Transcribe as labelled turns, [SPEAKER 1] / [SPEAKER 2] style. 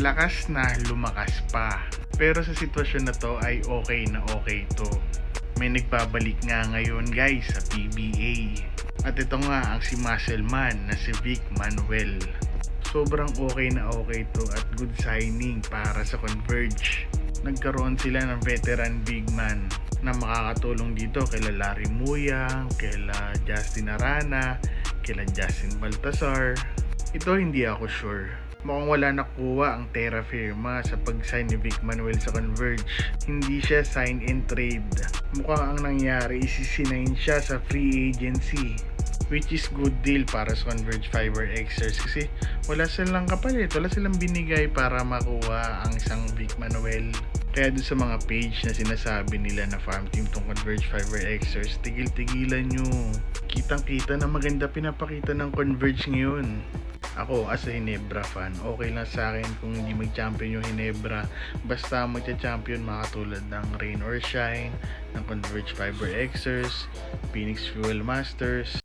[SPEAKER 1] Lakas na lumakas pa. Pero sa sitwasyon na to ay okay na okay to. May nagbabalik nga ngayon guys sa PBA. At ito nga ang si muscle man na si Vic Manuel. Sobrang okay na okay to at good signing para sa Converge. Nagkaroon sila ng veteran big man na makakatulong dito kila Larry Muyang, kila Justin Arana, kila Justin Baltazar. Ito hindi ako sure. Mukhang wala nakuha ang Terra Firma sa pag-sign ni Vic Manuel sa Converge. Hindi siya sign and trade. Mukhang ang nangyari isisinain siya sa free agency, which is good deal para sa Converge Fiber Xers kasi wala silang kapalit, wala silang binigay para makuha ang isang Vic Manuel. Kaya doon sa mga page na sinasabi nila na farm team tong Converge Fiber Xers, tigil-tigilan nyo. Kitang-kita na maganda pinapakita ng Converge ngayon. Ako as a Hinebra fan, okay lang sa akin kung hindi mag-champion yung Hinebra, basta magcha-champion makatulad ng Rain or Shine, ng Converge Fiber Xers, Phoenix Fuel Masters.